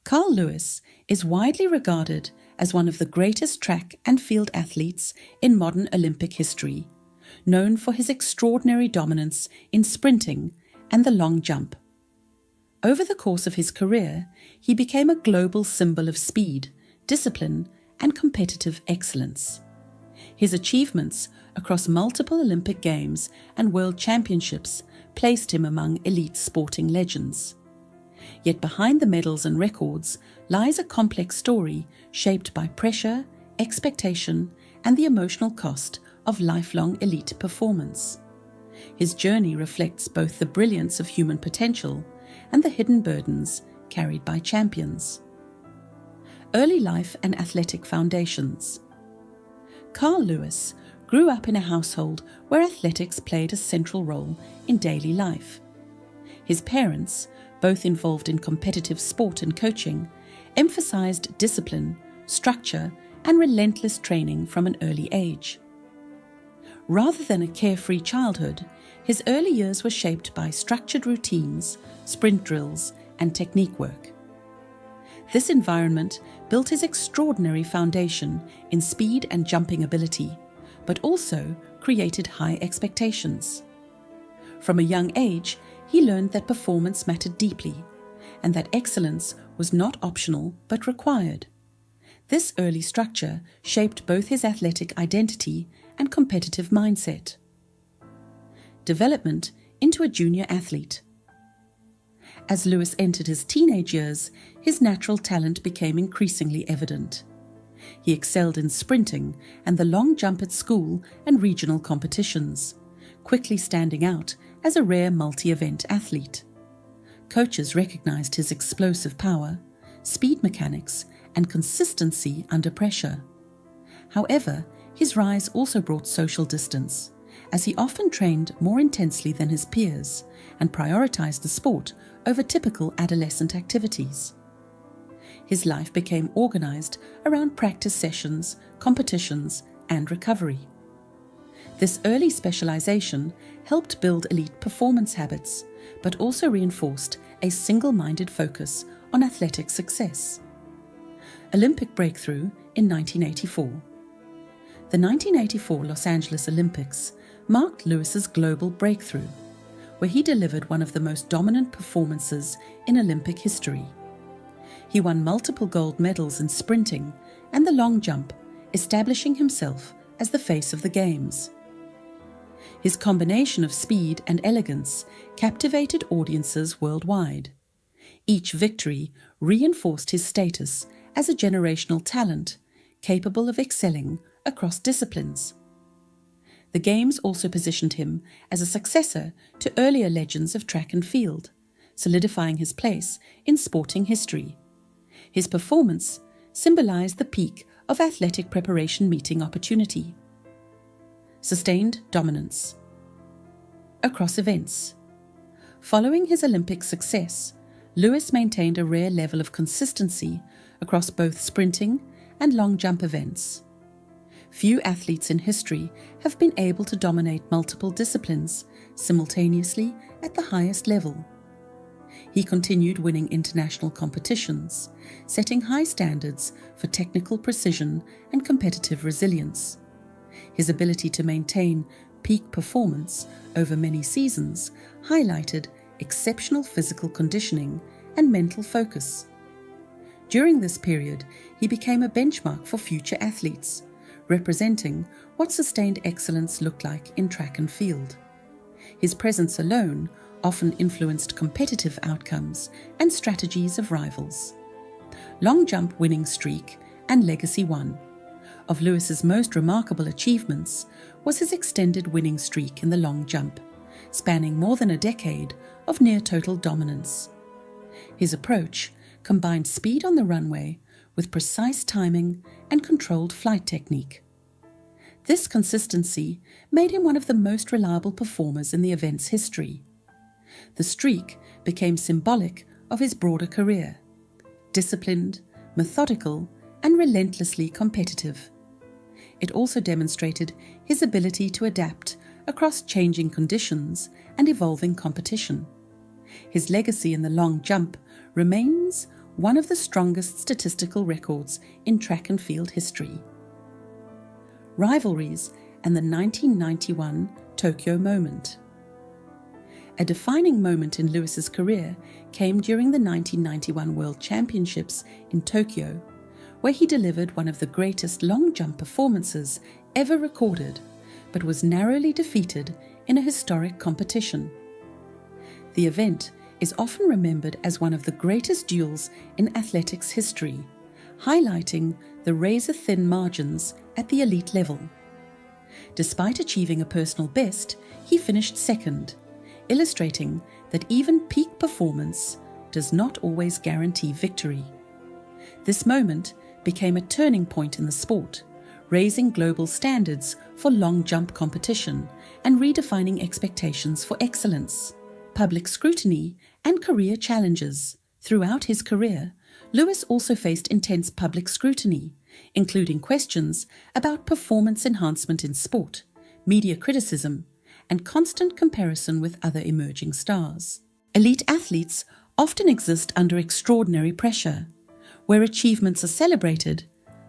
Carl Lewis is widely regarded as one of the greatest track and field athletes in modern Olympic history, known for his extraordinary dominance in sprinting and the long jump. Over the course of his career, he became a global symbol of speed, discipline, and competitive excellence. His achievements across multiple Olympic Games and World Championships placed him among elite sporting legends. Yet behind the medals and records lies a complex story shaped by pressure, expectation, and the emotional cost of lifelong elite performance. His journey reflects both the brilliance of human potential and the hidden burdens carried by champions. Early life and athletic foundations. Carl Lewis grew up in a household where athletics played a central role in daily life. His parents, both involved in competitive sport and coaching, emphasized discipline, structure, and relentless training from an early age. Rather than a carefree childhood, his early years were shaped by structured routines, sprint drills, and technique work. This environment built his extraordinary foundation in speed and jumping ability, but also created high expectations. From a young age, he learned that performance mattered deeply, and that excellence was not optional but required. This early structure shaped both his athletic identity and competitive mindset. Development into a junior athlete. As Lewis entered his teenage years, his natural talent became increasingly evident. He excelled in sprinting and the long jump at school and regional competitions, quickly standing out as a rare multi-event athlete. Coaches recognized his explosive power, speed mechanics, and consistency under pressure. However, his rise also brought social distance, as he often trained more intensely than his peers and prioritized the sport over typical adolescent activities. His life became organized around practice sessions, competitions, and recovery. This early specialization helped build elite performance habits, but also reinforced a single-minded focus on athletic success. Olympic breakthrough in 1984. The 1984 Los Angeles Olympics marked Lewis's global breakthrough, where he delivered one of the most dominant performances in Olympic history. He won multiple gold medals in sprinting and the long jump, establishing himself as the face of the Games. His combination of speed and elegance captivated audiences worldwide. Each victory reinforced his status as a generational talent, capable of excelling across disciplines. The Games also positioned him as a successor to earlier legends of track and field, solidifying his place in sporting history. His performance symbolized the peak of athletic preparation meeting opportunity. Sustained dominance. Across events. Following his Olympic success, Lewis maintained a rare level of consistency across both sprinting and long jump events. Few athletes in history have been able to dominate multiple disciplines simultaneously at the highest level. He continued winning international competitions, setting high standards for technical precision and competitive resilience. His ability to maintain peak performance over many seasons highlighted exceptional physical conditioning and mental focus. During this period, he became a benchmark for future athletes, representing what sustained excellence looked like in track and field. His presence alone often influenced competitive outcomes and strategies of rivals. Long jump winning streak and legacy won. Of Lewis's most remarkable achievements was his extended winning streak in the long jump, spanning more than a decade of near-total dominance. His approach combined speed on the runway with precise timing and controlled flight technique. This consistency made him one of the most reliable performers in the event's history. The streak became symbolic of his broader career: disciplined, methodical, and relentlessly competitive. It also demonstrated his ability to adapt across changing conditions and evolving competition. His legacy in the long jump remains one of the strongest statistical records in track and field history. Rivalries and the 1991 Tokyo moment. A defining moment in Lewis's career came during the 1991 World Championships in Tokyo, where he delivered one of the greatest long jump performances ever recorded, but was narrowly defeated in a historic competition. The event is often remembered as one of the greatest duels in athletics history, highlighting the razor-thin margins at the elite level. Despite achieving a personal best, he finished second, illustrating that even peak performance does not always guarantee victory. This moment became a turning point in the sport, raising global standards for long jump competition and redefining expectations for excellence. Public scrutiny and career challenges. Throughout his career, Lewis also faced intense public scrutiny, including questions about performance enhancement in sport, media criticism, and constant comparison with other emerging stars. Elite athletes often exist under extraordinary pressure, where achievements are celebrated,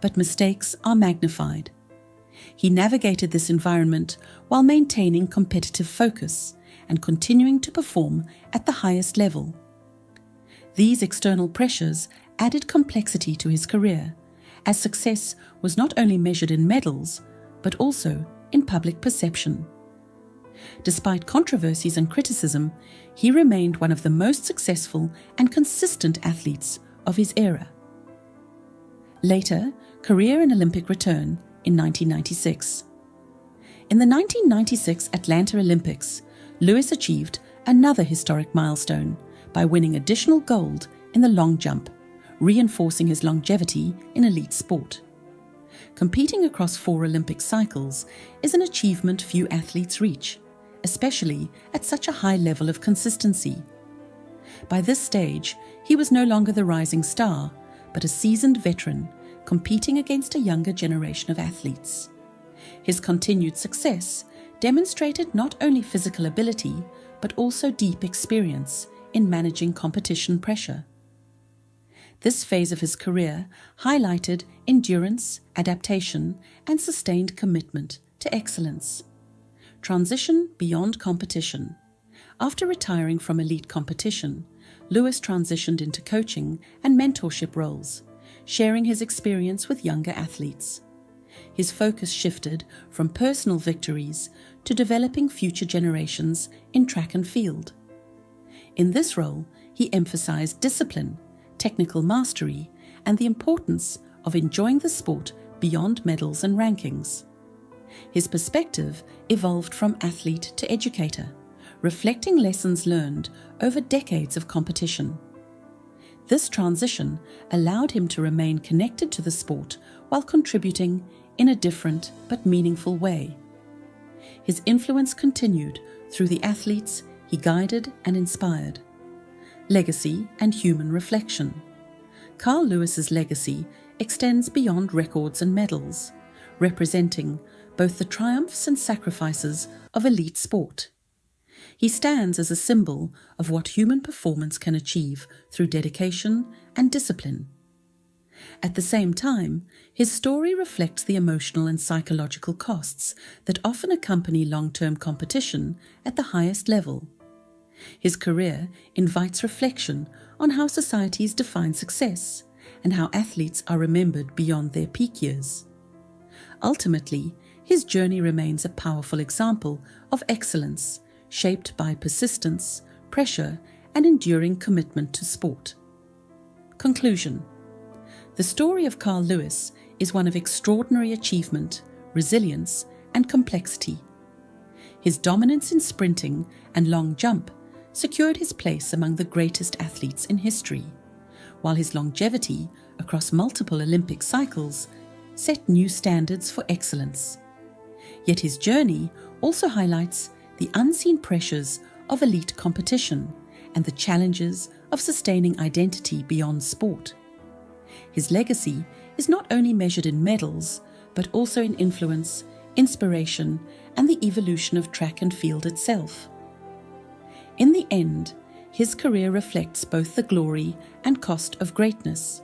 but mistakes are magnified. He navigated this environment while maintaining competitive focus and continuing to perform at the highest level. These external pressures added complexity to his career, as success was not only measured in medals, but also in public perception. Despite controversies and criticism, he remained one of the most successful and consistent athletes of his era. Later, career and Olympic return in 1996. In the 1996 Atlanta Olympics, Lewis achieved another historic milestone by winning additional gold in the long jump, reinforcing his longevity in elite sport. Competing across 4 Olympic cycles is an achievement few athletes reach, especially at such a high level of consistency. By this stage, he was no longer the rising star, but a seasoned veteran competing against a younger generation of athletes. His continued success demonstrated not only physical ability, but also deep experience in managing competition pressure. This phase of his career highlighted endurance, adaptation, and sustained commitment to excellence. Transition beyond competition. After retiring from elite competition, Lewis transitioned into coaching and mentorship roles, sharing his experience with younger athletes. His focus shifted from personal victories to developing future generations in track and field. In this role, he emphasized discipline, technical mastery, and the importance of enjoying the sport beyond medals and rankings. His perspective evolved from athlete to educator, reflecting lessons learned over decades of competition. This transition allowed him to remain connected to the sport while contributing in a different but meaningful way. His influence continued through the athletes he guided and inspired. Legacy and human reflection. Carl Lewis's legacy extends beyond records and medals, representing both the triumphs and sacrifices of elite sport. He stands as a symbol of what human performance can achieve through dedication and discipline. At the same time, his story reflects the emotional and psychological costs that often accompany long-term competition at the highest level. His career invites reflection on how societies define success and how athletes are remembered beyond their peak years. Ultimately, his journey remains a powerful example of excellence, shaped by persistence, pressure, and enduring commitment to sport. Conclusion. The story of Carl Lewis is one of extraordinary achievement, resilience, and complexity. His dominance in sprinting and long jump secured his place among the greatest athletes in history, while his longevity across multiple Olympic cycles set new standards for excellence. Yet his journey also highlights the unseen pressures of elite competition and the challenges of sustaining identity beyond sport. His legacy is not only measured in medals, but also in influence, inspiration, and the evolution of track and field itself. In the end, his career reflects both the glory and cost of greatness.